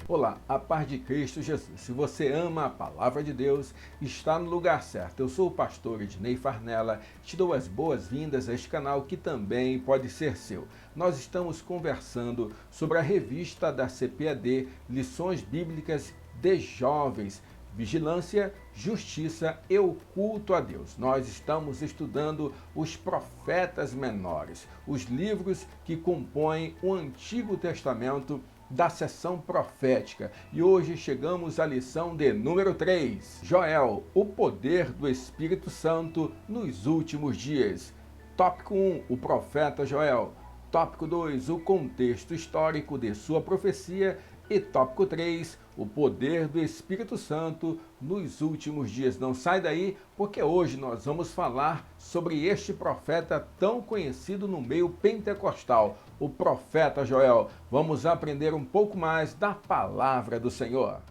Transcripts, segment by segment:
Olá, a paz de Cristo Jesus. Se você ama a palavra de Deus, está no lugar certo. Eu sou o pastor Ednei Farnella, te dou as boas-vindas a este canal que também pode ser seu. Nós estamos conversando sobre a revista da CPAD, Lições Bíblicas de Jovens, Vigilância, Justiça e o Culto a Deus. Nós estamos estudando os profetas menores, os livros que compõem o Antigo Testamento da sessão profética. E hoje chegamos à lição de número 3. Joel, o poder do Espírito Santo nos últimos dias. Tópico 1, o profeta Joel. Tópico 2, o contexto histórico de sua profecia. E tópico 3, o poder do Espírito Santo nos últimos dias. Não sai daí, porque hoje nós vamos falar sobre este profeta tão conhecido no meio pentecostal, o profeta Joel. Vamos aprender um pouco mais da palavra do Senhor.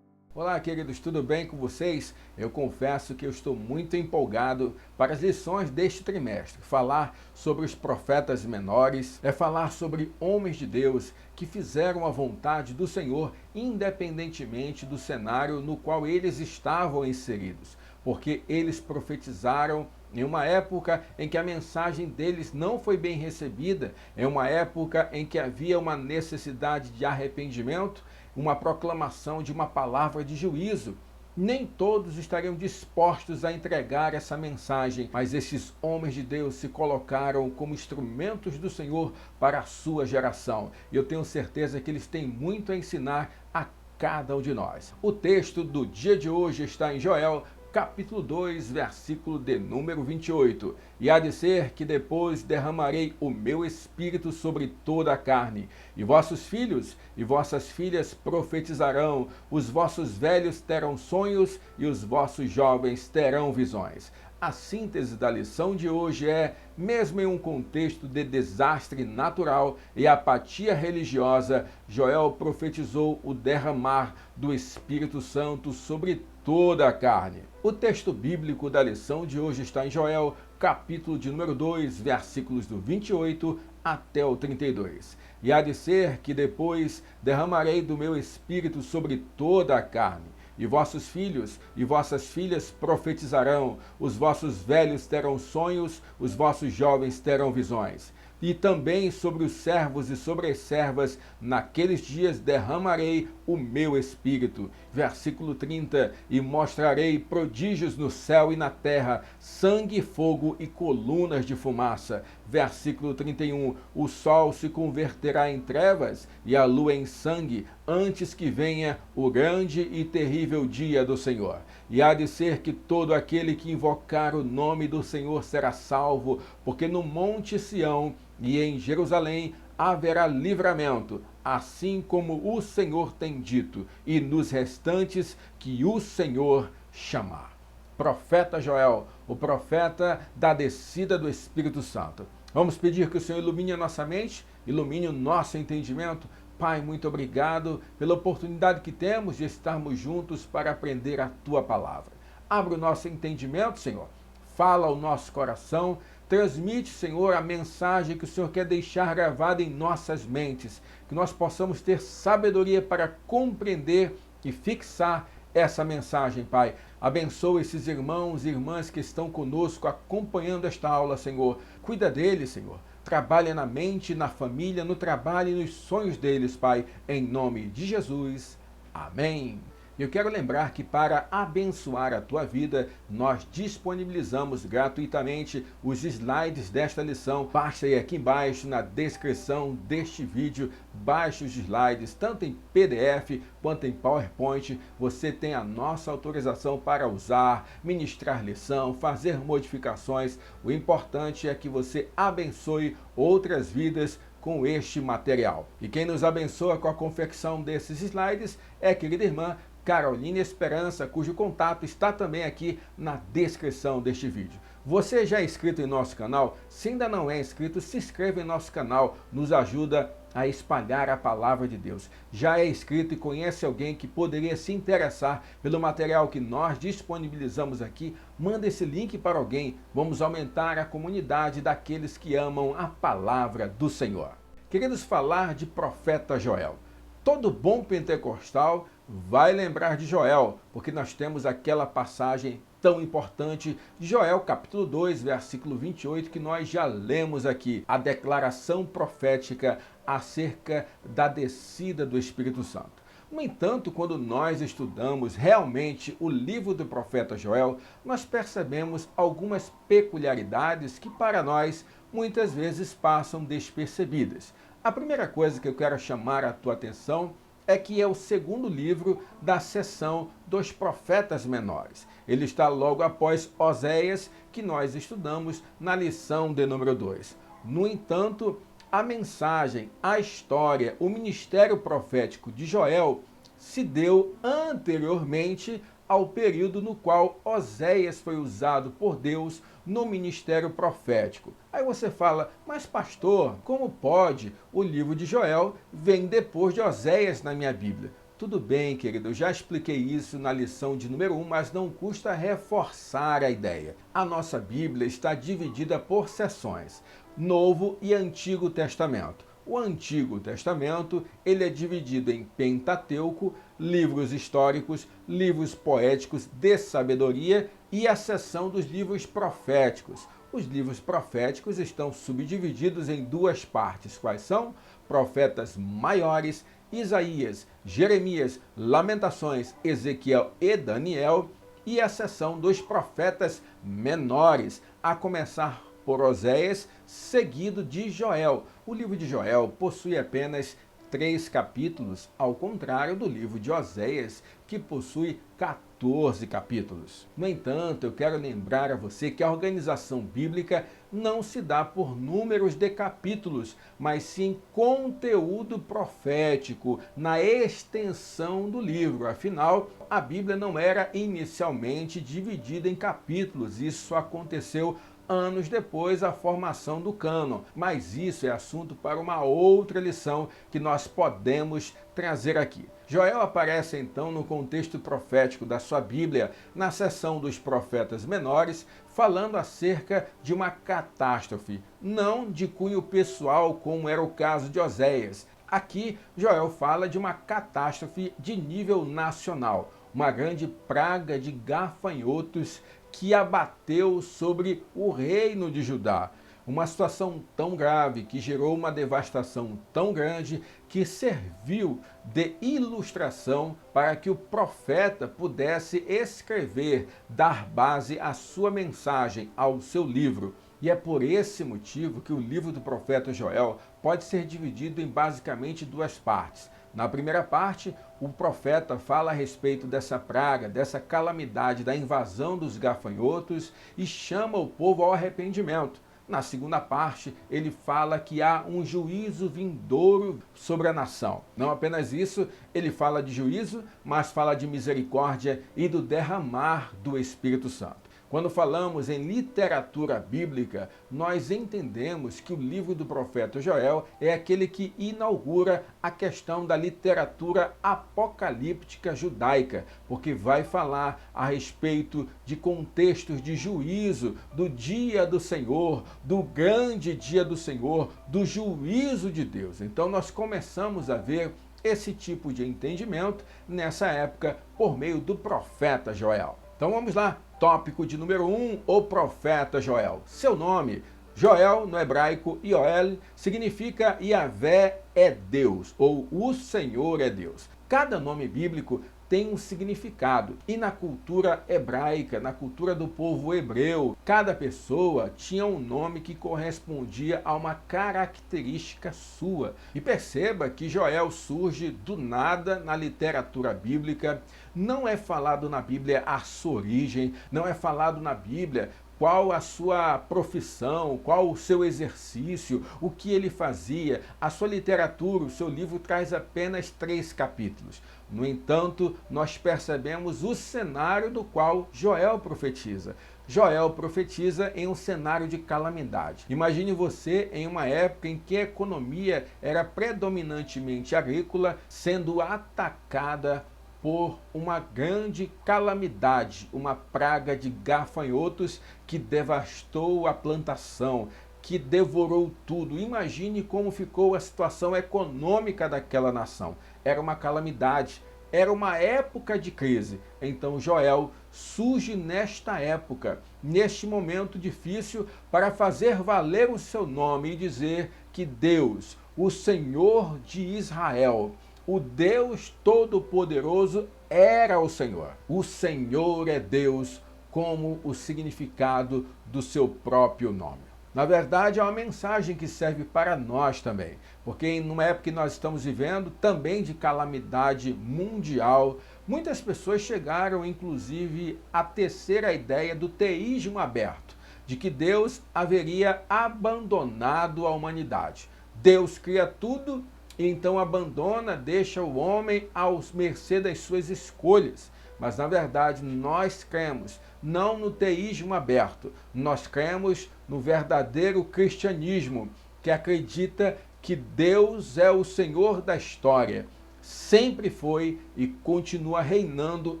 Olá, queridos, tudo bem com vocês? Eu confesso que eu estou muito empolgado para as lições deste trimestre. Falar sobre os profetas menores é falar sobre homens de Deus que fizeram a vontade do Senhor independentemente do cenário no qual eles estavam inseridos, porque eles profetizaram em uma época em que a mensagem deles não foi bem recebida, em uma época em que havia uma necessidade de arrependimento, uma proclamação de uma palavra de juízo. Nem todos estariam dispostos a entregar essa mensagem, mas esses homens de Deus se colocaram como instrumentos do Senhor para a sua geração. E eu tenho certeza que eles têm muito a ensinar a cada um de nós. O texto do dia de hoje está em Joel, capítulo 2, versículo de número 28. E há de ser que depois derramarei o meu espírito sobre toda a carne, e vossos filhos e vossas filhas profetizarão, os vossos velhos terão sonhos e os vossos jovens terão visões. A síntese da lição de hoje é, mesmo em um contexto de desastre natural e apatia religiosa, Joel profetizou o derramar do Espírito Santo sobre toda a carne. O texto bíblico da lição de hoje está em Joel, capítulo de número 2, versículos do 28 até o 32. E há de ser que depois derramarei do meu espírito sobre toda a carne, e vossos filhos e vossas filhas profetizarão, os vossos velhos terão sonhos, os vossos jovens terão visões. E também sobre os servos e sobre as servas, naqueles dias derramarei o meu espírito. Versículo 30, e mostrarei prodígios no céu e na terra, sangue, fogo e colunas de fumaça. Versículo 31, o sol se converterá em trevas e a lua em sangue, antes que venha o grande e terrível dia do Senhor. E há de ser que todo aquele que invocar o nome do Senhor será salvo, porque no monte Sião e em Jerusalém haverá livramento, assim como o Senhor tem dito, e nos restantes que o Senhor chamar. Profeta Joel, o profeta da descida do Espírito Santo. Vamos pedir que o Senhor ilumine a nossa mente, ilumine o nosso entendimento. Pai, muito obrigado pela oportunidade que temos de estarmos juntos para aprender a Tua palavra. Abra o nosso entendimento, Senhor. Fala ao nosso coração. Transmite, Senhor, a mensagem que o Senhor quer deixar gravada em nossas mentes. Que nós possamos ter sabedoria para compreender e fixar essa mensagem, Pai. Abençoa esses irmãos e irmãs que estão conosco acompanhando esta aula, Senhor. Cuida deles, Senhor. Trabalha na mente, na família, no trabalho e nos sonhos deles, Pai. Em nome de Jesus. Amém. Eu quero lembrar que para abençoar a tua vida, nós disponibilizamos gratuitamente os slides desta lição. Basta ir aqui embaixo na descrição deste vídeo, baixe os slides, tanto em PDF quanto em PowerPoint. Você tem a nossa autorização para usar, ministrar lição, fazer modificações. O importante é que você abençoe outras vidas com este material. E quem nos abençoa com a confecção desses slides é a querida irmã Caroline Esperança, cujo contato está também aqui na descrição deste vídeo. Você já é inscrito em nosso canal? Se ainda não é inscrito, se inscreva em nosso canal, nos ajuda a espalhar a palavra de Deus. Já é inscrito e conhece alguém que poderia se interessar pelo material que nós disponibilizamos aqui? Manda esse link para alguém. Vamos aumentar a comunidade daqueles que amam a palavra do Senhor. Queridos, falar de profeta Joel. Todo bom pentecostal vai lembrar de Joel, porque nós temos aquela passagem tão importante de Joel, capítulo 2, versículo 28, que nós já lemos aqui, a declaração profética acerca da descida do Espírito Santo. No entanto, quando nós estudamos realmente o livro do profeta Joel, nós percebemos algumas peculiaridades que para nós muitas vezes passam despercebidas. A primeira coisa que eu quero chamar a tua atenção é que é o segundo livro da seção dos profetas menores. Ele está logo após Oséias, que nós estudamos na lição de número 2. No entanto, a mensagem, a história, o ministério profético de Joel se deu anteriormente ao período no qual Oséias foi usado por Deus no ministério profético. Aí você fala, mas pastor, como pode? O livro de Joel vem depois de Oséias na minha Bíblia. Tudo bem, querido, eu já expliquei isso na lição de número 1, mas não custa reforçar a ideia. A nossa Bíblia está dividida por seções, Novo e Antigo Testamento. O Antigo Testamento ele é dividido em Pentateuco, livros históricos, livros poéticos de sabedoria e a seção dos livros proféticos. Os livros proféticos estão subdivididos em duas partes. Quais são? Profetas maiores, Isaías, Jeremias, Lamentações, Ezequiel e Daniel, e a seção dos profetas menores, a começar por Oséias, seguido de Joel. O livro de Joel possui apenas 3 capítulos, ao contrário do livro de Oséias, que possui 14 capítulos. No entanto, eu quero lembrar a você que a organização bíblica não se dá por números de capítulos, mas sim conteúdo profético, na extensão do livro. Afinal, a Bíblia não era inicialmente dividida em capítulos, isso aconteceu anos depois da formação do cânon. Mas isso é assunto para uma outra lição que nós podemos trazer aqui. Joel aparece então no contexto profético da sua Bíblia, na seção dos profetas menores, falando acerca de uma catástrofe, não de cunho pessoal como era o caso de Oséias. Aqui, Joel fala de uma catástrofe de nível nacional, uma grande praga de gafanhotos que abateu sobre o reino de Judá. Uma situação tão grave que gerou uma devastação tão grande que serviu de ilustração para que o profeta pudesse escrever, dar base à sua mensagem, ao seu livro. E é por esse motivo que o livro do profeta Joel pode ser dividido em basicamente 2 partes. Na primeira parte, o profeta fala a respeito dessa praga, dessa calamidade, da invasão dos gafanhotos e chama o povo ao arrependimento. Na segunda parte, ele fala que há um juízo vindouro sobre a nação. Não apenas isso, ele fala de juízo, mas fala de misericórdia e do derramar do Espírito Santo. Quando falamos em literatura bíblica, nós entendemos que o livro do profeta Joel é aquele que inaugura a questão da literatura apocalíptica judaica, porque vai falar a respeito de contextos de juízo, do dia do Senhor, do grande dia do Senhor, do juízo de Deus. Então nós começamos a ver esse tipo de entendimento nessa época por meio do profeta Joel. Então vamos lá. Tópico de número 1, o profeta Joel. Seu nome, Joel, no hebraico, Yoel, significa Yahvé é Deus, ou o Senhor é Deus. Cada nome bíblico tem um significado. E na cultura hebraica, na cultura do povo hebreu, cada pessoa tinha um nome que correspondia a uma característica sua. E perceba que Joel surge do nada na literatura bíblica. Não é falado na Bíblia a sua origem, não é falado na Bíblia qual a sua profissão, qual o seu exercício, o que ele fazia. A sua literatura, o seu livro traz apenas 3 capítulos. No entanto, nós percebemos o cenário do qual Joel profetiza. Joel profetiza em um cenário de calamidade. Imagine você em uma época em que a economia era predominantemente agrícola, sendo atacada por uma grande calamidade, uma praga de gafanhotos que devastou a plantação, que devorou tudo. Imagine como ficou a situação econômica daquela nação. Era uma calamidade, era uma época de crise. Então Joel surge nesta época, neste momento difícil, para fazer valer o seu nome e dizer que Deus, o Senhor de Israel, o Deus Todo-Poderoso, era o Senhor. O Senhor é Deus, como o significado do seu próprio nome. Na verdade, é uma mensagem que serve para nós também, porque numa época que nós estamos vivendo, também de calamidade mundial, muitas pessoas chegaram, inclusive, a tecer a ideia do teísmo aberto, de que Deus haveria abandonado a humanidade. Deus cria tudo e então abandona, deixa o homem aos mercê das suas escolhas. Mas, na verdade, nós cremos não no teísmo aberto, nós cremos no verdadeiro cristianismo, que acredita que Deus é o Senhor da história, sempre foi e continua reinando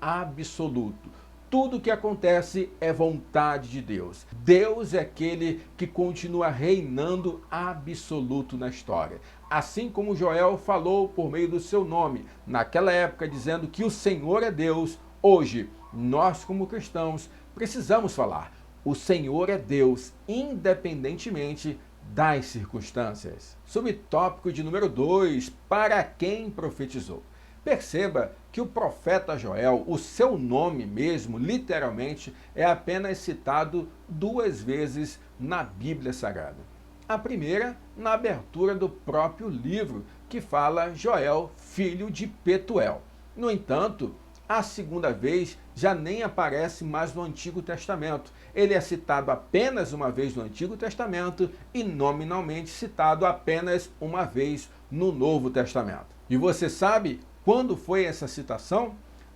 absoluto. Tudo que acontece é vontade de Deus. Deus é aquele que continua reinando absoluto na história. Assim como Joel falou por meio do seu nome, naquela época, dizendo que o Senhor é Deus, hoje, nós como cristãos, precisamos falar: o Senhor é Deus, independentemente das circunstâncias. Subtópico de número 2, para quem profetizou. Perceba que o profeta Joel, o seu nome mesmo, literalmente, é apenas citado 2 vezes na Bíblia Sagrada. A primeira, na abertura do próprio livro, que fala Joel, filho de Petuel. No entanto, a segunda vez já nem aparece mais no Antigo Testamento. Ele é citado apenas uma vez no Antigo Testamento e nominalmente citado apenas uma vez no Novo Testamento. E você sabe quando foi essa citação?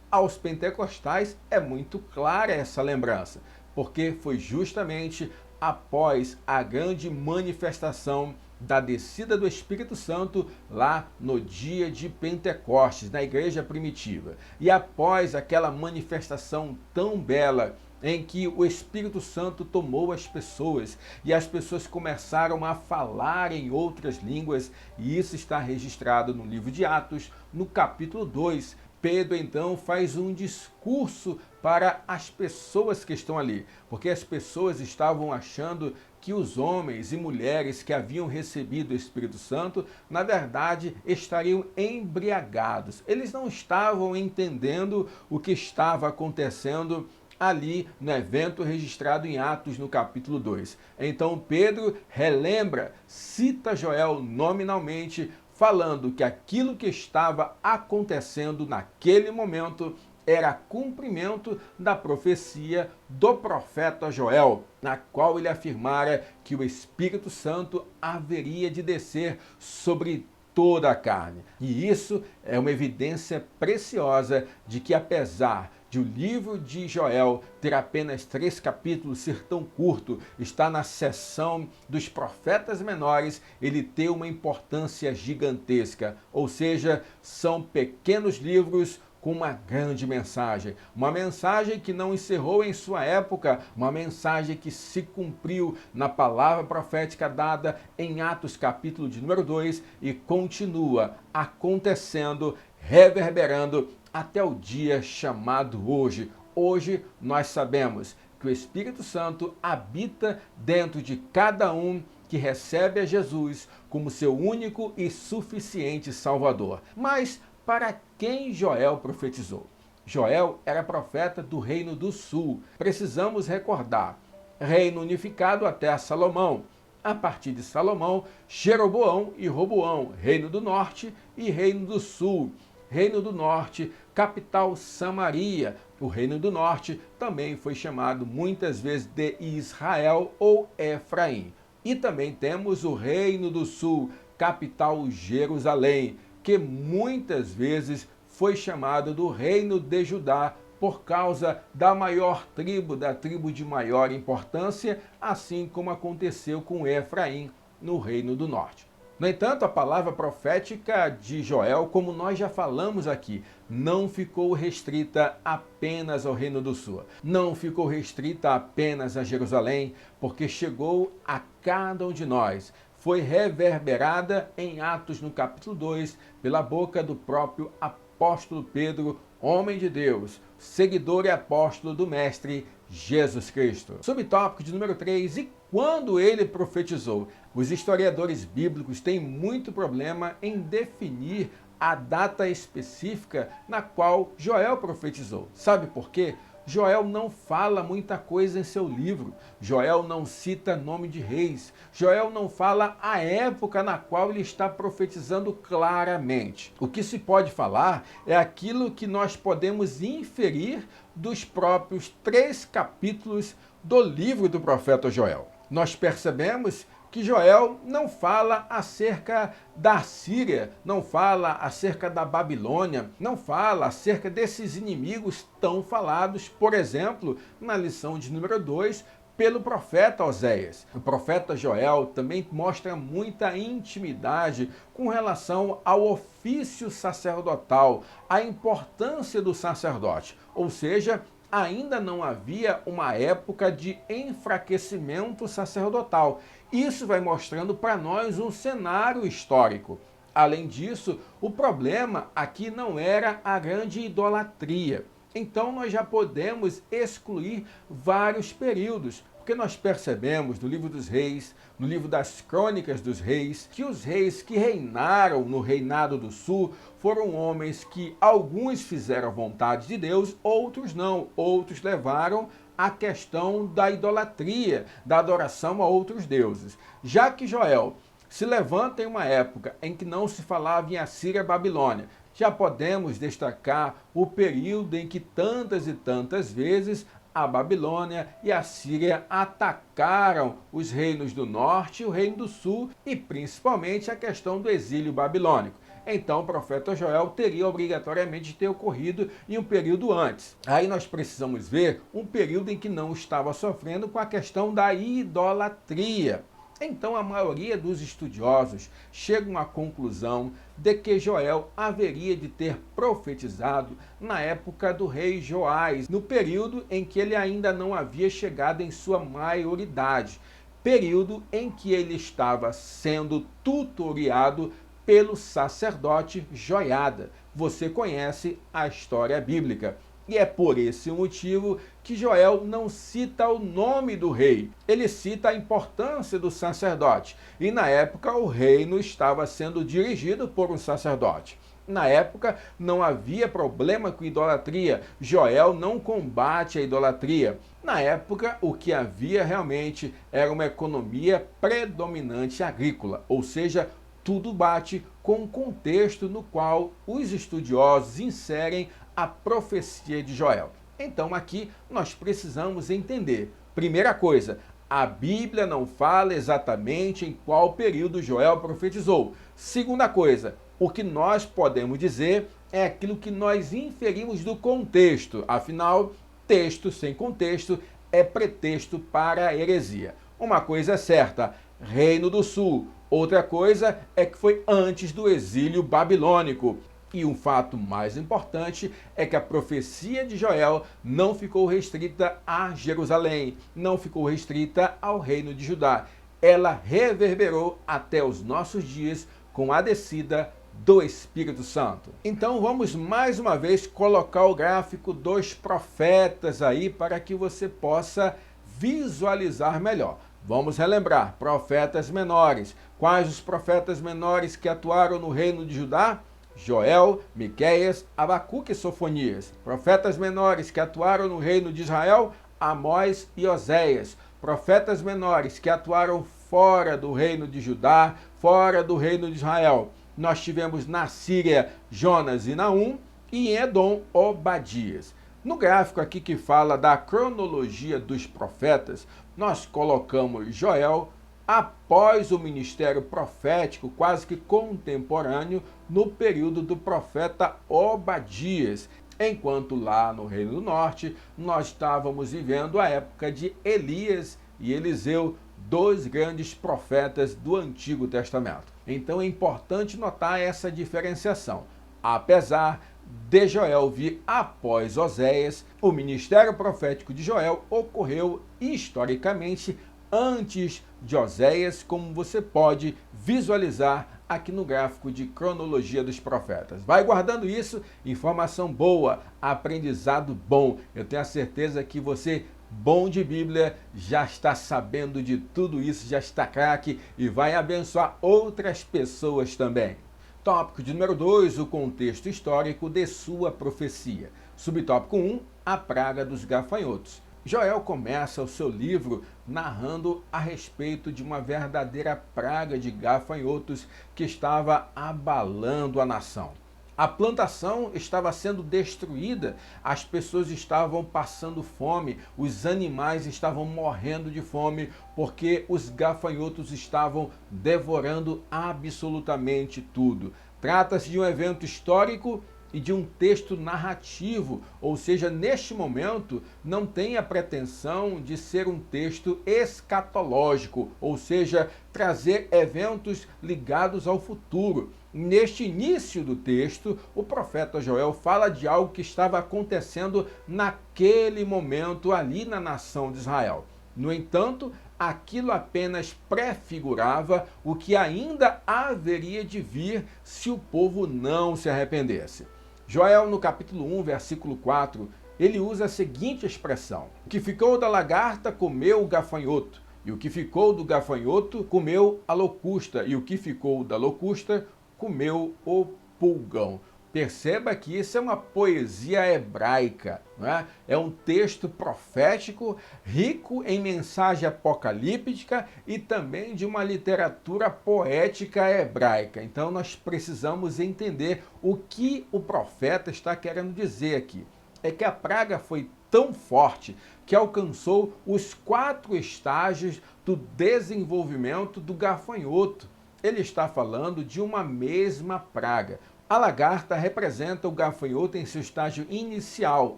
Aos pentecostais é muito clara essa lembrança, porque foi justamente após a grande manifestação da descida do Espírito Santo lá no dia de Pentecostes, na igreja primitiva. E após aquela manifestação tão bela, em que o Espírito Santo tomou as pessoas e as pessoas começaram a falar em outras línguas, e isso está registrado no livro de Atos, no capítulo 2. Pedro então faz um discurso para as pessoas que estão ali, porque as pessoas estavam achando que os homens e mulheres que haviam recebido o Espírito Santo, na verdade, estariam embriagados. Eles não estavam entendendo o que estava acontecendo ali no evento registrado em Atos, no capítulo 2. Então Pedro relembra, cita Joel nominalmente, falando que aquilo que estava acontecendo naquele momento era cumprimento da profecia do profeta Joel, na qual ele afirmara que o Espírito Santo haveria de descer sobre toda a carne. E isso é uma evidência preciosa de que, apesar de o livro de Joel ter apenas 3 capítulos, ser tão curto, está na seção dos profetas menores, ele tem uma importância gigantesca. Ou seja, são pequenos livros com uma grande mensagem. Uma mensagem que não encerrou em sua época, uma mensagem que se cumpriu na palavra profética dada em Atos capítulo de número 2 e continua acontecendo, reverberando até o dia chamado hoje. Hoje nós sabemos que o Espírito Santo habita dentro de cada um que recebe a Jesus como seu único e suficiente Salvador. Mas para quem Joel profetizou? Joel era profeta do Reino do Sul. Precisamos recordar, reino unificado até Salomão. A partir de Salomão, Jeroboão e Roboão, Reino do Norte e Reino do Sul. Reino do Norte, capital Samaria. O Reino do Norte também foi chamado muitas vezes de Israel ou Efraim. E também temos o Reino do Sul, capital Jerusalém, que muitas vezes foi chamado do Reino de Judá por causa da maior tribo, da tribo de maior importância, assim como aconteceu com Efraim no Reino do Norte. No entanto, a palavra profética de Joel, como nós já falamos aqui, não ficou restrita apenas ao Reino do Sul, não ficou restrita apenas a Jerusalém, porque chegou a cada um de nós. Foi reverberada em Atos, no capítulo 2, pela boca do próprio apóstolo Pedro, homem de Deus, seguidor e apóstolo do Mestre Jesus Cristo. Subtópico de número 3, e quando ele profetizou? Os historiadores bíblicos têm muito problema em definir a data específica na qual Joel profetizou. Sabe por quê? Joel não fala muita coisa em seu livro. Joel não cita nome de reis. Joel não fala a época na qual ele está profetizando claramente. O que se pode falar é aquilo que nós podemos inferir dos próprios 3 capítulos do livro do profeta Joel. Nós percebemos que Joel não fala acerca da Síria, não fala acerca da Babilônia, não fala acerca desses inimigos tão falados, por exemplo, na lição de número 2, pelo profeta Oséias. O profeta Joel também mostra muita intimidade com relação ao ofício sacerdotal, a importância do sacerdote, ou seja, ainda não havia uma época de enfraquecimento sacerdotal. Isso vai mostrando para nós um cenário histórico. Além disso, o problema aqui não era a grande idolatria. Então nós já podemos excluir vários períodos, porque nós percebemos no livro dos reis, no livro das crônicas dos reis, que os reis que reinaram no reinado do sul foram homens que alguns fizeram a vontade de Deus, outros não, outros levaram a questão da idolatria, da adoração a outros deuses. Já que Joel se levanta em uma época em que não se falava em Assíria e Babilônia, já podemos destacar o período em que tantas e tantas vezes a Babilônia e a Síria atacaram os reinos do norte e o reino do sul, e principalmente a questão do exílio babilônico. Então o profeta Joel teria obrigatoriamente de ter ocorrido em um período antes. Aí nós precisamos ver um período em que não estava sofrendo com a questão da idolatria. Então a maioria dos estudiosos chegam à conclusão de que Joel haveria de ter profetizado na época do rei Joás, no período em que ele ainda não havia chegado em sua maioridade, período em que ele estava sendo tutoriado pelo sacerdote Joiada. Você conhece a história bíblica. E é por esse motivo que Joel não cita o nome do rei. Ele cita a importância do sacerdote. E na época o reino estava sendo dirigido por um sacerdote. Na época não havia problema com idolatria. Joel não combate a idolatria. Na época o que havia realmente era uma economia predominante agrícola, ou seja, tudo bate com o contexto no qual os estudiosos inserem a profecia de Joel. Então aqui nós precisamos entender. Primeira coisa, a Bíblia não fala exatamente em qual período Joel profetizou. Segunda coisa, o que nós podemos dizer é aquilo que nós inferimos do contexto. Afinal, texto sem contexto é pretexto para a heresia. Uma coisa é certa, Reino do Sul. Outra coisa é que foi antes do exílio babilônico. E um fato mais importante é que a profecia de Joel não ficou restrita a Jerusalém, não ficou restrita ao reino de Judá. Ela reverberou até os nossos dias com a descida do Espírito Santo. Então vamos mais uma vez colocar o gráfico dos profetas aí para que você possa visualizar melhor. Vamos relembrar, profetas menores. Quais os profetas menores que atuaram no reino de Judá? Joel, Miqueias, Abacuque e Sofonias. Profetas menores que atuaram no reino de Israel? Amós e Oséias. Profetas menores que atuaram fora do reino de Judá, fora do reino de Israel. Nós tivemos na Síria Jonas e Naum, e em Edom Obadias. No gráfico aqui que fala da cronologia dos profetas, nós colocamos Joel após o ministério profético quase que contemporâneo no período do profeta Obadias, enquanto lá no Reino do Norte nós estávamos vivendo a época de Elias e Eliseu dois grandes profetas do Antigo Testamento. Então é importante notar essa diferenciação. Apesar de Joel vir após Oséias, o ministério profético de Joel ocorreu historicamente antes de Oséias, como você pode visualizar aqui no gráfico de cronologia dos profetas. Vai guardando isso, informação boa, aprendizado bom. Eu tenho a certeza que você, bom de Bíblia, já está sabendo de tudo isso, já está craque e vai abençoar outras pessoas também. Tópico de número 2, o contexto histórico de sua profecia. Subtópico 1, a praga dos gafanhotos. Joel começa o seu livro narrando a respeito de uma verdadeira praga de gafanhotos que estava abalando a nação. A plantação estava sendo destruída, as pessoas estavam passando fome, os animais estavam morrendo de fome, porque os gafanhotos estavam devorando absolutamente tudo. Trata-se de um evento histórico e de um texto narrativo, ou seja, neste momento não tem a pretensão de ser um texto escatológico, ou seja, trazer eventos ligados ao futuro. Neste início do texto, o profeta Joel fala de algo que estava acontecendo naquele momento ali na nação de Israel. No entanto, aquilo apenas prefigurava o que ainda haveria de vir se o povo não se arrependesse. Joel, no capítulo 1, versículo 4, ele usa a seguinte expressão: o que ficou da lagarta comeu o gafanhoto, e o que ficou do gafanhoto comeu a locusta, e o que ficou da locusta comeu o pulgão. Perceba que isso é uma poesia hebraica, não é? É um texto profético, rico em mensagem apocalíptica e também de uma literatura poética hebraica. Então nós precisamos entender o que o profeta está querendo dizer aqui. É que a praga foi tão forte que alcançou os 4 estágios do desenvolvimento do gafanhoto. Ele está falando de uma mesma praga. A lagarta representa o gafanhoto em seu estágio inicial,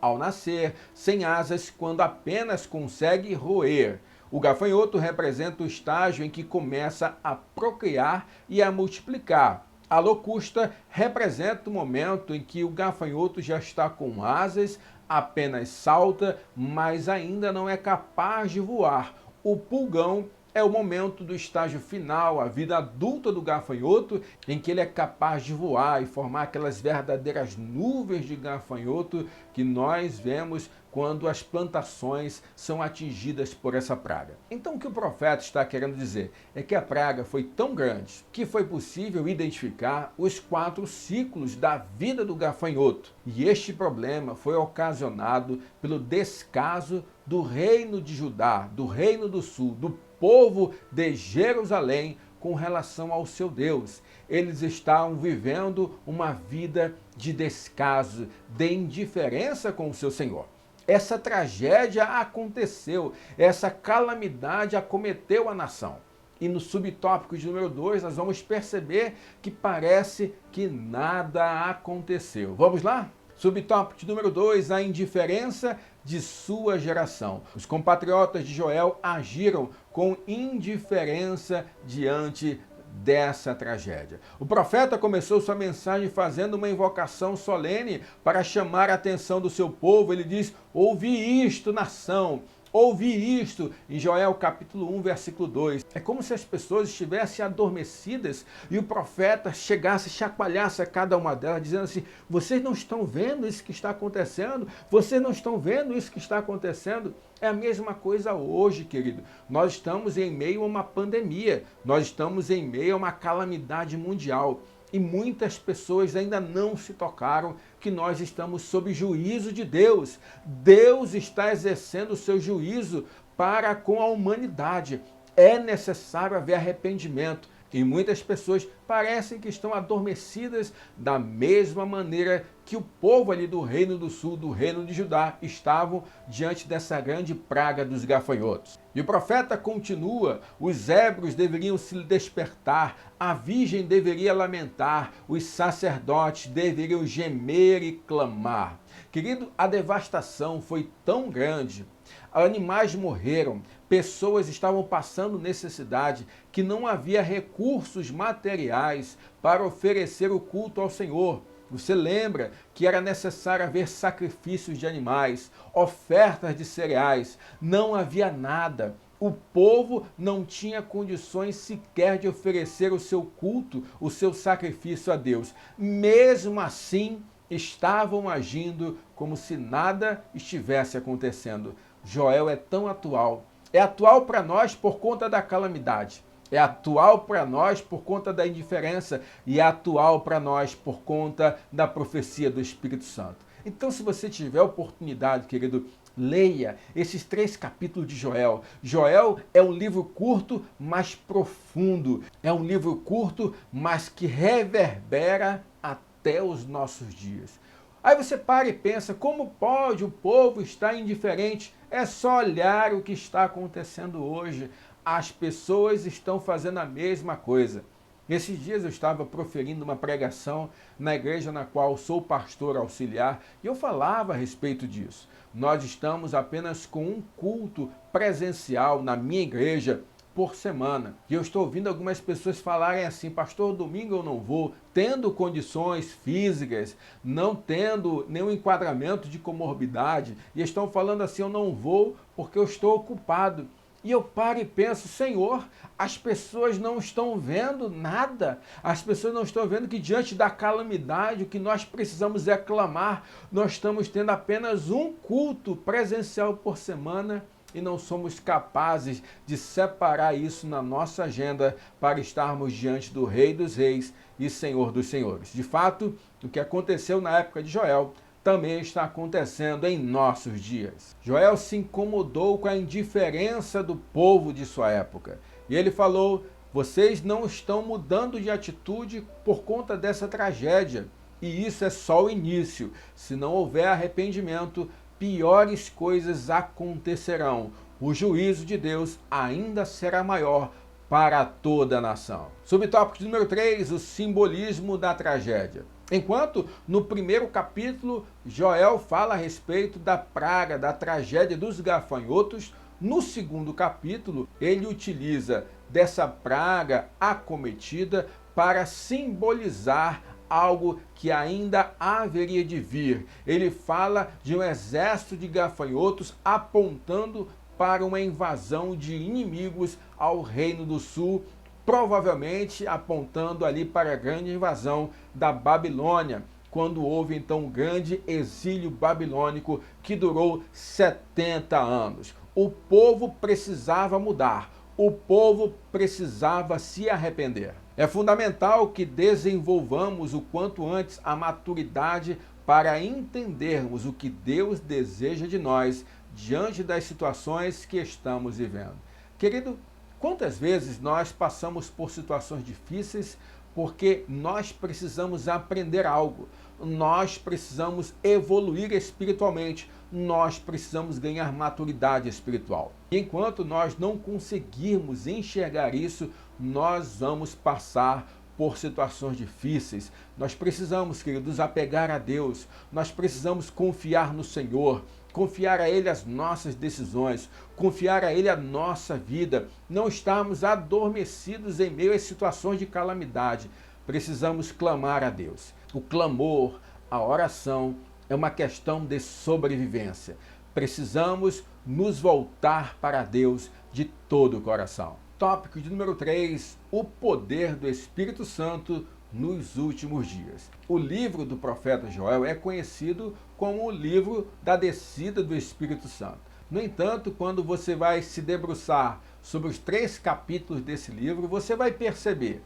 ao nascer, sem asas, quando apenas consegue roer. O gafanhoto representa o estágio em que começa a procriar e a multiplicar. A locusta representa o momento em que o gafanhoto já está com asas, apenas salta, mas ainda não é capaz de voar. O pulgão é o momento do estágio final, a vida adulta do gafanhoto, em que ele é capaz de voar e formar aquelas verdadeiras nuvens de gafanhoto que nós vemos quando as plantações são atingidas por essa praga. Então o que o profeta está querendo dizer é que a praga foi tão grande que foi possível identificar os 4 ciclos da vida do gafanhoto. E este problema foi ocasionado pelo descaso do reino de Judá, do reino do sul, do povo de Jerusalém com relação ao seu Deus. Eles estavam vivendo uma vida de descaso, de indiferença com o seu Senhor. Essa tragédia aconteceu, essa calamidade acometeu a nação. E no subtópico de número 2, nós vamos perceber que parece que nada aconteceu. Vamos lá? Subtópico de número 2, a indiferença de sua geração. Os compatriotas de Joel agiram com indiferença diante dessa tragédia. O profeta começou sua mensagem fazendo uma invocação solene para chamar a atenção do seu povo. Ele diz: ouvi isto, nação. Ouvi isto em Joel capítulo 1, versículo 2. É como se as pessoas estivessem adormecidas e o profeta chegasse e chacoalhasse a cada uma delas, dizendo assim: vocês não estão vendo isso que está acontecendo? Vocês não estão vendo isso que está acontecendo? É a mesma coisa hoje, querido. Nós estamos em meio a uma pandemia, nós estamos em meio a uma calamidade mundial. E muitas pessoas ainda não se tocaram que nós estamos sob juízo de Deus. Deus está exercendo o seu juízo para com a humanidade. É necessário haver arrependimento. E muitas pessoas parecem que estão adormecidas da mesma maneira que o povo ali do Reino do Sul, do Reino de Judá, estavam diante dessa grande praga dos gafanhotos. E o profeta continua: os ébrios deveriam se despertar, a virgem deveria lamentar, os sacerdotes deveriam gemer e clamar. Querido, a devastação foi tão grande Animais morreram, pessoas estavam passando necessidade, que não havia recursos materiais para oferecer o culto ao Senhor. Você lembra que era necessário haver sacrifícios de animais, ofertas de cereais, não havia nada. O povo não tinha condições sequer de oferecer o seu culto, o seu sacrifício a Deus. Mesmo assim, estavam agindo como se nada estivesse acontecendo. Joel é tão atual. É atual para nós por conta da calamidade. É atual para nós por conta da indiferença e é atual para nós por conta da profecia do Espírito Santo. Então, se você tiver oportunidade, querido, leia esses 3 capítulos de Joel. Joel é um livro curto, mas profundo. É um livro curto, mas que reverbera até os nossos dias. Aí você para e pensa, como pode o povo estar indiferente? É só olhar o que está acontecendo hoje. As pessoas estão fazendo a mesma coisa. Nesses dias eu estava proferindo uma pregação na igreja na qual sou pastor auxiliar e eu falava a respeito disso. Nós estamos apenas com um culto presencial na minha igreja por semana. E eu estou ouvindo algumas pessoas falarem assim, pastor, domingo eu não vou, tendo condições físicas, não tendo nenhum enquadramento de comorbidade, e estão falando assim, eu não vou porque eu estou ocupado. E eu paro e penso, Senhor, as pessoas não estão vendo nada. As pessoas não estão vendo que diante da calamidade, o que nós precisamos é clamar. Nós estamos tendo apenas um culto presencial por semana e não somos capazes de separar isso na nossa agenda para estarmos diante do Rei dos Reis e Senhor dos Senhores. De fato, o que aconteceu na época de Joel também está acontecendo em nossos dias. Joel se incomodou com a indiferença do povo de sua época. E ele falou, vocês não estão mudando de atitude por conta dessa tragédia. E isso é só o início. Se não houver arrependimento, piores coisas acontecerão. O juízo de Deus ainda será maior para toda a nação. Subtópico número 3, o simbolismo da tragédia. Enquanto no primeiro capítulo, Joel fala a respeito da praga, da tragédia dos gafanhotos, no segundo capítulo, ele utiliza dessa praga acometida para simbolizar algo que ainda haveria de vir. Ele fala de um exército de gafanhotos apontando para uma invasão de inimigos ao Reino do Sul, provavelmente apontando ali para a grande invasão da Babilônia, quando houve então um grande exílio babilônico que durou 70 anos. O povo precisava mudar, o povo precisava se arrepender. É fundamental que desenvolvamos o quanto antes a maturidade para entendermos o que Deus deseja de nós diante das situações que estamos vivendo. Querido, quantas vezes nós passamos por situações difíceis porque nós precisamos aprender algo, nós precisamos evoluir espiritualmente, nós precisamos ganhar maturidade espiritual. E enquanto nós não conseguirmos enxergar isso, nós vamos passar por situações difíceis. Nós precisamos, queridos, apegar a Deus, nós precisamos confiar no Senhor, confiar a Ele as nossas decisões, confiar a Ele a nossa vida, não estarmos adormecidos em meio às situações de calamidade. Precisamos clamar a Deus. O clamor, a oração, é uma questão de sobrevivência. Precisamos nos voltar para Deus de todo o coração. Tópico de número 3, o poder do Espírito Santo nos últimos dias. O livro do profeta Joel é conhecido como o livro da descida do Espírito Santo. No entanto, quando você vai se debruçar sobre os 3 capítulos desse livro, você vai perceber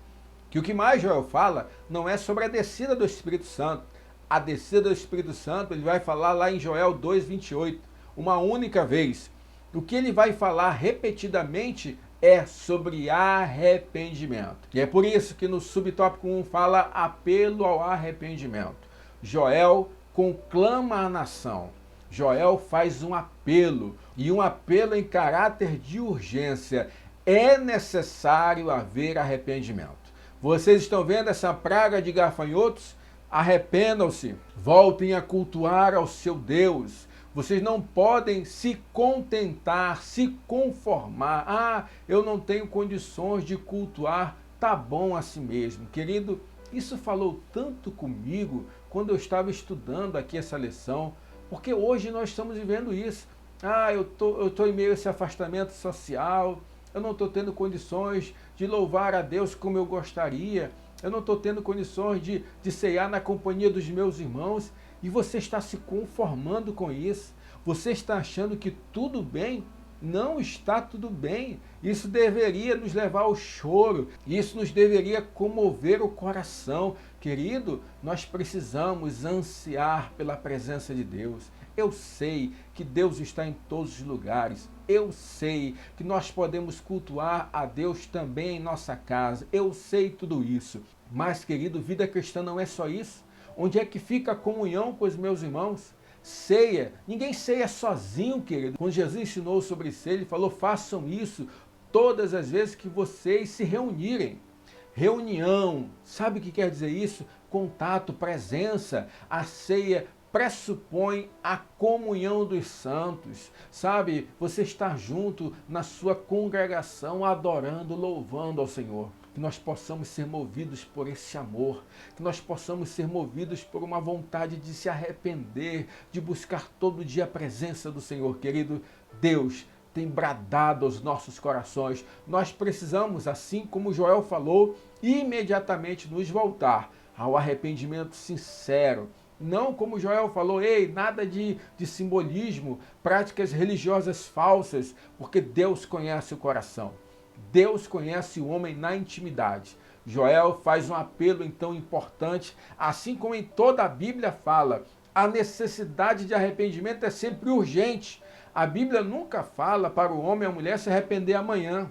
que o que mais Joel fala não é sobre a descida do Espírito Santo. A descida do Espírito Santo ele vai falar lá em Joel 2:28, uma única vez. O que ele vai falar repetidamente é sobre arrependimento. E é por isso que no subtópico 1 fala apelo ao arrependimento. Joel conclama a nação. Joel faz um apelo, e um apelo em caráter de urgência. É necessário haver arrependimento. Vocês estão vendo essa praga de gafanhotos? Arrependam-se, voltem a cultuar ao seu Deus. Vocês não podem se contentar, se conformar. Ah, eu não tenho condições de cultuar. Tá bom assim mesmo. Querido, isso falou tanto comigo quando eu estava estudando aqui essa lição, porque hoje nós estamos vivendo isso. Ah, eu tô em meio a esse afastamento social, eu não estou tendo condições de louvar a Deus como eu gostaria, eu não estou tendo condições de ceiar na companhia dos meus irmãos, e você está se conformando com isso, você está achando que tudo bem. Não está tudo bem. Isso deveria nos levar ao choro. Isso nos deveria comover o coração. Querido, nós precisamos ansiar pela presença de Deus. Eu sei que Deus está em todos os lugares. Eu sei que nós podemos cultuar a Deus também em nossa casa. Eu sei tudo isso. Mas, querido, vida cristã não é só isso. Onde é que fica a comunhão com os meus irmãos? Ceia, ninguém ceia sozinho, querido. Quando Jesus ensinou sobre ceia, ele falou: façam isso todas as vezes que vocês se reunirem. Reunião, sabe o que quer dizer isso? Contato, presença. A ceia pressupõe a comunhão dos santos, sabe? Você estar junto na sua congregação, adorando, louvando ao Senhor. Que nós possamos ser movidos por esse amor, que nós possamos ser movidos por uma vontade de se arrepender, de buscar todo dia a presença do Senhor. Querido, Deus tem bradado aos nossos corações. Nós precisamos, assim como Joel falou, imediatamente nos voltar ao arrependimento sincero. Não como Joel falou, ei, nada de simbolismo, práticas religiosas falsas, porque Deus conhece o coração. Deus conhece o homem na intimidade. Joel faz um apelo então importante, assim como em toda a Bíblia fala, a necessidade de arrependimento é sempre urgente. A Bíblia nunca fala para o homem e a mulher se arrepender amanhã.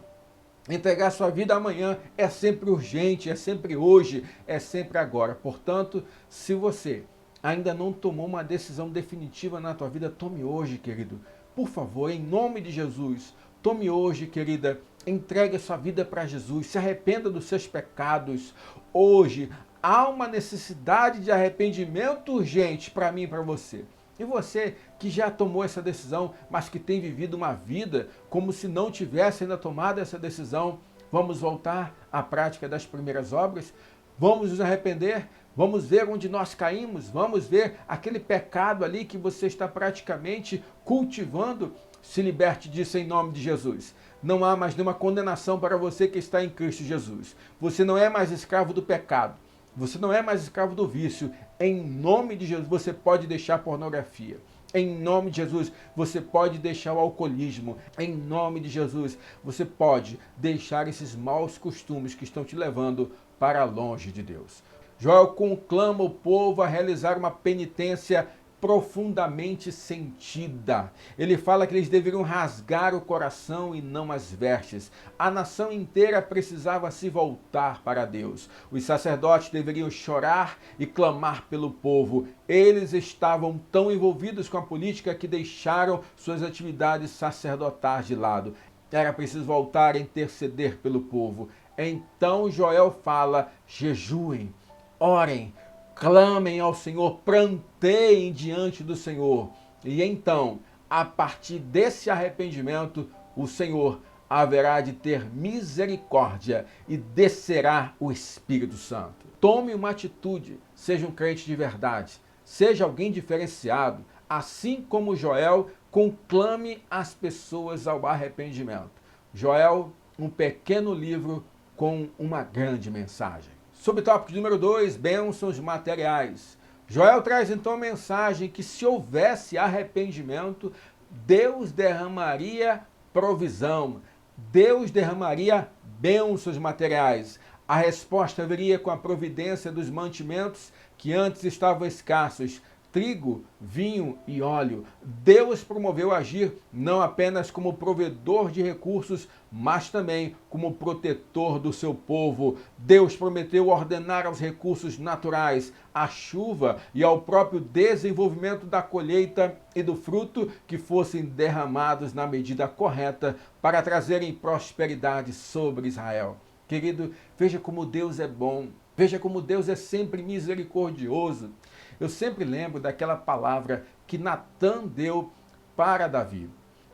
Entregar sua vida amanhã é sempre urgente, é sempre hoje, é sempre agora. Portanto, se você ainda não tomou uma decisão definitiva na tua vida, tome hoje, querido. Por favor, em nome de Jesus, tome hoje, querida, entregue a sua vida para Jesus, se arrependa dos seus pecados. Hoje há uma necessidade de arrependimento urgente para mim e para você. E você que já tomou essa decisão, mas que tem vivido uma vida como se não tivesse ainda tomado essa decisão, vamos voltar à prática das primeiras obras? Vamos nos arrepender? Vamos ver onde nós caímos? Vamos ver aquele pecado ali que você está praticamente cultivando? Se liberte disso em nome de Jesus. Não há mais nenhuma condenação para você que está em Cristo Jesus. Você não é mais escravo do pecado. Você não é mais escravo do vício. Em nome de Jesus, você pode deixar a pornografia. Em nome de Jesus, você pode deixar o alcoolismo. Em nome de Jesus, você pode deixar esses maus costumes que estão te levando para longe de Deus. Joel conclama o povo a realizar uma penitência profundamente sentida. Ele fala que eles deveriam rasgar o coração e não as vestes. A nação inteira precisava se voltar para Deus. Os sacerdotes deveriam chorar e clamar pelo povo. Eles estavam tão envolvidos com a política que deixaram suas atividades sacerdotais de lado. Era preciso voltar a interceder pelo povo. Então Joel fala: jejuem, orem, clamem ao Senhor, pranteiem diante do Senhor. E então, a partir desse arrependimento, o Senhor haverá de ter misericórdia e descerá o Espírito Santo. Tome uma atitude, seja um crente de verdade, seja alguém diferenciado, assim como Joel, conclame as pessoas ao arrependimento. Joel, um pequeno livro com uma grande mensagem. Subtópico número 2, bênçãos materiais. Joel traz então a mensagem que se houvesse arrependimento, Deus derramaria provisão, Deus derramaria bênçãos materiais. A resposta viria com a providência dos mantimentos que antes estavam escassos, trigo, vinho e óleo. Deus promoveu agir não apenas como provedor de recursos, mas também como protetor do seu povo. Deus prometeu ordenar aos recursos naturais, à chuva e ao próprio desenvolvimento da colheita e do fruto que fossem derramados na medida correta para trazerem prosperidade sobre Israel. Querido, veja como Deus é bom. Veja como Deus é sempre misericordioso. Eu sempre lembro daquela palavra que Natã deu para Davi.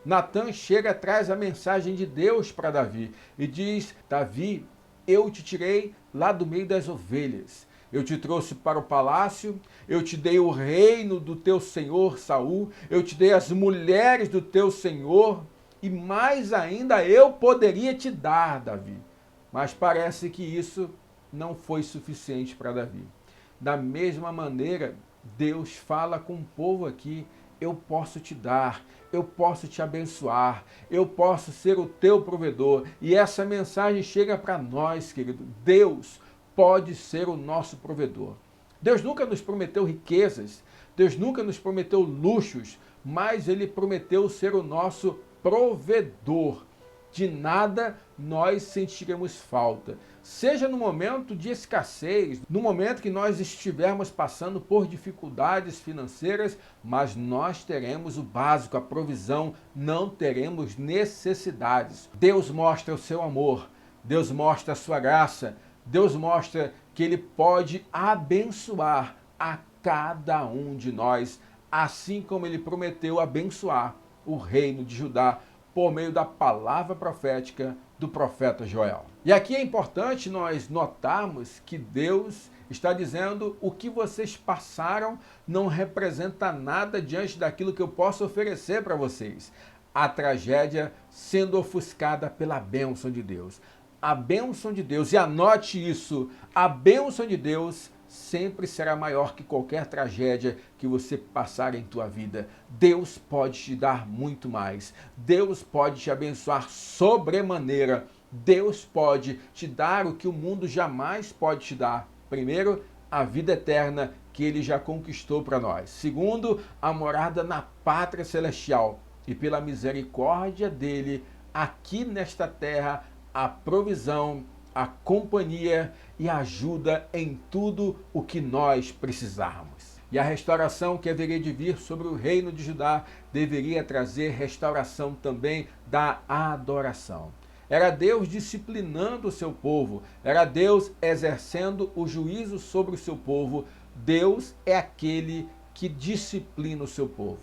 Natã chega, traz a mensagem de Deus para Davi e diz: Davi, eu te tirei lá do meio das ovelhas. Eu te trouxe para o palácio, eu te dei o reino do teu senhor Saul, eu te dei as mulheres do teu senhor, e mais ainda eu poderia te dar, Davi. Mas parece que isso não foi suficiente para Davi. Da mesma maneira, Deus fala com o povo aqui: eu posso te dar, eu posso te abençoar, eu posso ser o teu provedor. E essa mensagem chega para nós, querido. Deus pode ser o nosso provedor. Deus nunca nos prometeu riquezas, Deus nunca nos prometeu luxos, mas Ele prometeu ser o nosso provedor. De nada nós sentiremos falta. Seja no momento de escassez, no momento que nós estivermos passando por dificuldades financeiras, mas nós teremos o básico, a provisão, não teremos necessidades. Deus mostra o seu amor, Deus mostra a sua graça, Deus mostra que Ele pode abençoar a cada um de nós, assim como Ele prometeu abençoar o reino de Judá por meio da palavra profética do profeta Joel. E aqui é importante nós notarmos que Deus está dizendo: o que vocês passaram não representa nada diante daquilo que eu posso oferecer para vocês. A tragédia sendo ofuscada pela bênção de Deus. A bênção de Deus, e anote isso, a bênção de Deus sempre será maior que qualquer tragédia que você passar em tua vida. Deus pode te dar muito mais. Deus pode te abençoar sobremaneira. Deus pode te dar o que o mundo jamais pode te dar. Primeiro, a vida eterna que Ele já conquistou para nós. Segundo, a morada na pátria celestial. E pela misericórdia dEle, aqui nesta terra, a provisão, a companhia e a ajuda em tudo o que nós precisarmos. E a restauração que haveria de vir sobre o reino de Judá deveria trazer restauração também da adoração. Era Deus disciplinando o seu povo, era Deus exercendo o juízo sobre o seu povo. Deus é aquele que disciplina o seu povo.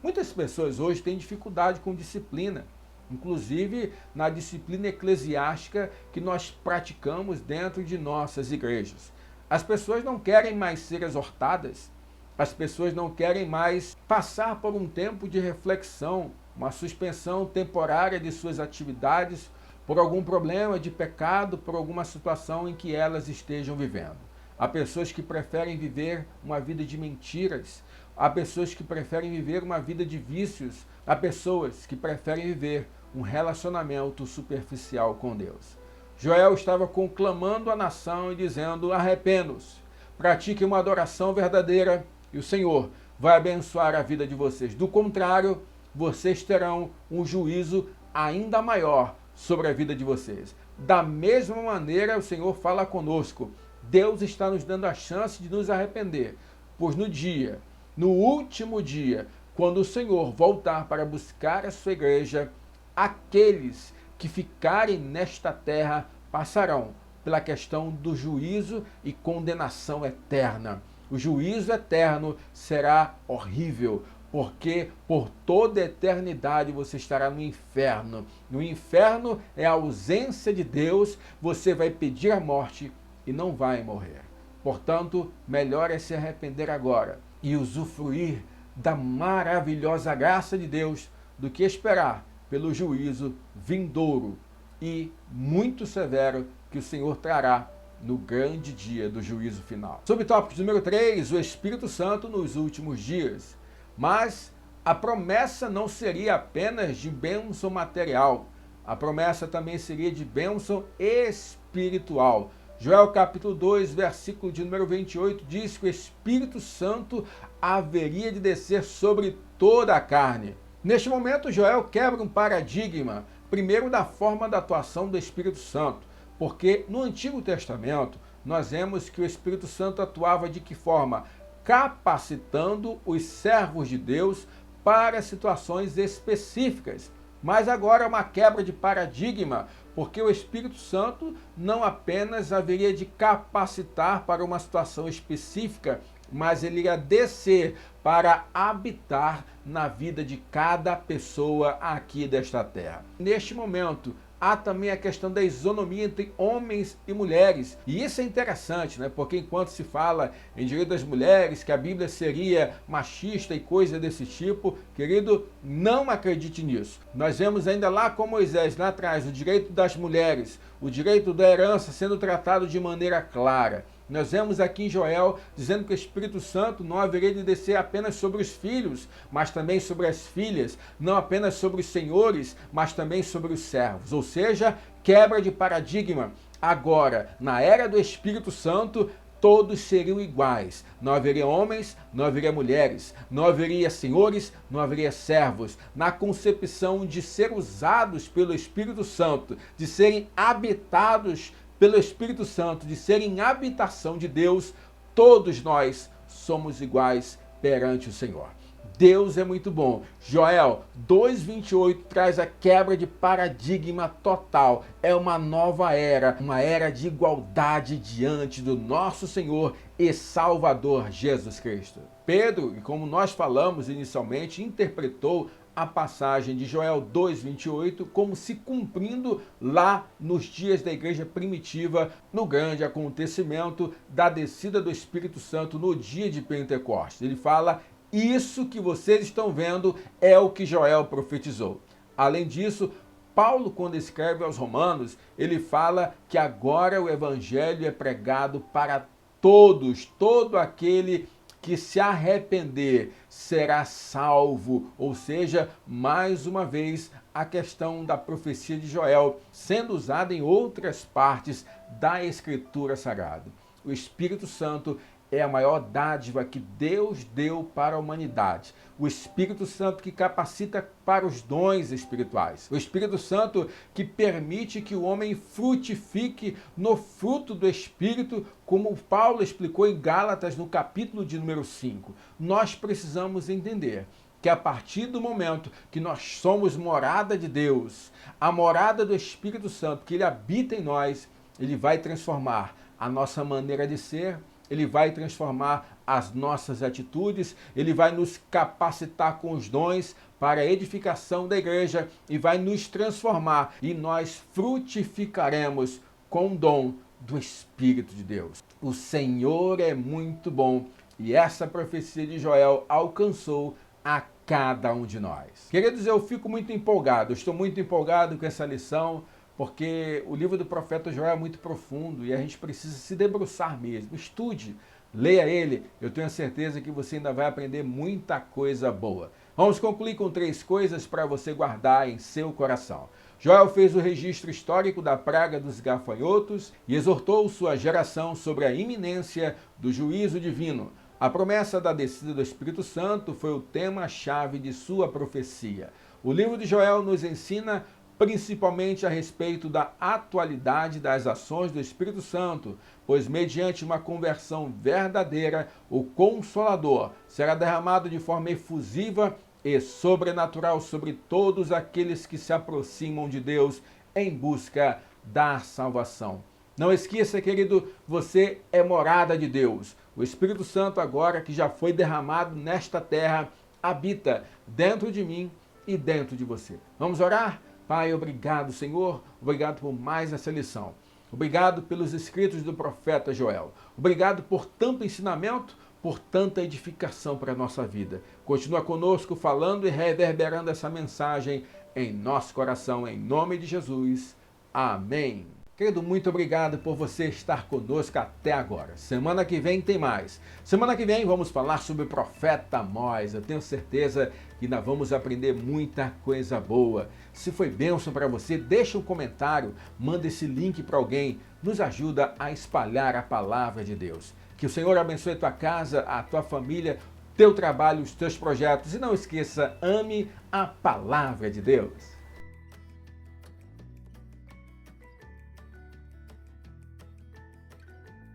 Muitas pessoas hoje têm dificuldade com disciplina, inclusive na disciplina eclesiástica que nós praticamos dentro de nossas igrejas. As pessoas não querem mais ser exortadas, as pessoas não querem mais passar por um tempo de reflexão, uma suspensão temporária de suas atividades por algum problema de pecado, por alguma situação em que elas estejam vivendo. Há pessoas que preferem viver uma vida de mentiras, há pessoas que preferem viver uma vida de vícios, há pessoas que preferem viver um relacionamento superficial com Deus. Joel estava conclamando a nação e dizendo: arrependam-se, pratiquem uma adoração verdadeira e o Senhor vai abençoar a vida de vocês. Do contrário, vocês terão um juízo ainda maior sobre a vida de vocês. Da mesma maneira, o Senhor fala conosco. Deus está nos dando a chance de nos arrepender, pois no último dia, quando o Senhor voltar para buscar a sua igreja, aqueles que ficarem nesta terra passarão pela questão do juízo e condenação eterna. O juízo eterno será horrível, porque por toda a eternidade você estará no inferno. No inferno é a ausência de Deus, você vai pedir a morte e não vai morrer. Portanto, melhor é se arrepender agora e usufruir da maravilhosa graça de Deus do que esperar pelo juízo vindouro e muito severo que o Senhor trará no grande dia do juízo final. Subtópico número 3, o Espírito Santo nos últimos dias. Mas a promessa não seria apenas de bênção material, a promessa também seria de bênção espiritual. Joel capítulo 2, versículo de número 28, diz que o Espírito Santo haveria de descer sobre toda a carne. Neste momento, Joel quebra um paradigma, primeiro da forma da atuação do Espírito Santo, porque no Antigo Testamento nós vemos que o Espírito Santo atuava de que forma? Capacitando os servos de Deus para situações específicas. Mas agora é uma quebra de paradigma, porque o Espírito Santo não apenas haveria de capacitar para uma situação específica, mas ele irá descer para habitar na vida de cada pessoa aqui desta terra. Neste momento, há também a questão da isonomia entre homens e mulheres. E isso é interessante, né? Porque enquanto se fala em direito das mulheres, que a Bíblia seria machista e coisa desse tipo, querido, não acredite nisso. Nós vemos ainda lá com Moisés, lá atrás, o direito das mulheres, o direito da herança sendo tratado de maneira clara. Nós vemos aqui em Joel dizendo que o Espírito Santo não haveria de descer apenas sobre os filhos, mas também sobre as filhas, não apenas sobre os senhores, mas também sobre os servos. Ou seja, quebra de paradigma. Agora, na era do Espírito Santo, todos seriam iguais. Não haveria homens, não haveria mulheres, não haveria senhores, não haveria servos. Na concepção de ser usados pelo Espírito Santo, de serem habitados pelo Espírito Santo, de serem habitação de Deus, todos nós somos iguais perante o Senhor. Deus é muito bom. Joel 2:28 traz a quebra de paradigma total. É uma nova era, uma era de igualdade diante do nosso Senhor e Salvador Jesus Cristo. Pedro, como nós falamos inicialmente, interpretou a passagem de Joel 2:28 como se cumprindo lá nos dias da igreja primitiva, no grande acontecimento da descida do Espírito Santo no dia de Pentecostes. Ele fala: isso que vocês estão vendo é o que Joel profetizou. Além disso, Paulo, quando escreve aos Romanos, ele fala que agora o evangelho é pregado para todos, todo aquele que se arrepender será salvo. Ou seja, mais uma vez, a questão da profecia de Joel sendo usada em outras partes da Escritura Sagrada. O Espírito Santo é a maior dádiva que Deus deu para a humanidade. O Espírito Santo que capacita para os dons espirituais. O Espírito Santo que permite que o homem frutifique no fruto do Espírito, como Paulo explicou em Gálatas no capítulo de número 5. Nós precisamos entender que a partir do momento que nós somos morada de Deus, a morada do Espírito Santo, que ele habita em nós, ele vai transformar a nossa maneira de ser, ele vai transformar as nossas atitudes, ele vai nos capacitar com os dons para a edificação da igreja e vai nos transformar e nós frutificaremos com o dom do Espírito de Deus. O Senhor é muito bom e essa profecia de Joel alcançou a cada um de nós. Queridos, eu fico muito empolgado, estou muito empolgado com essa lição, porque o livro do profeta Joel é muito profundo e a gente precisa se debruçar mesmo. Estude, leia ele, eu tenho certeza que você ainda vai aprender muita coisa boa. Vamos concluir com 3 coisas para você guardar em seu coração. Joel fez o registro histórico da praga dos gafanhotos e exortou sua geração sobre a iminência do juízo divino. A promessa da descida do Espírito Santo foi o tema-chave de sua profecia. O livro de Joel nos ensina principalmente a respeito da atualidade das ações do Espírito Santo, pois mediante uma conversão verdadeira, o Consolador será derramado de forma efusiva e sobrenatural sobre todos aqueles que se aproximam de Deus em busca da salvação. Não esqueça, querido, você é morada de Deus. O Espírito Santo, agora que já foi derramado nesta terra, habita dentro de mim e dentro de você. Vamos orar? Pai, obrigado, Senhor, obrigado por mais essa lição. Obrigado pelos escritos do profeta Joel. Obrigado por tanto ensinamento, por tanta edificação para a nossa vida. Continua conosco falando e reverberando essa mensagem em nosso coração, em nome de Jesus. Amém. Querido, muito obrigado por você estar conosco até agora. Semana que vem tem mais. Semana que vem vamos falar sobre o profeta Amós. Eu tenho certeza que ainda vamos aprender muita coisa boa. Se foi bênção para você, deixa um comentário, manda esse link para alguém. Nos ajuda a espalhar a palavra de Deus. Que o Senhor abençoe a tua casa, a tua família, teu trabalho, os teus projetos. E não esqueça, ame a palavra de Deus.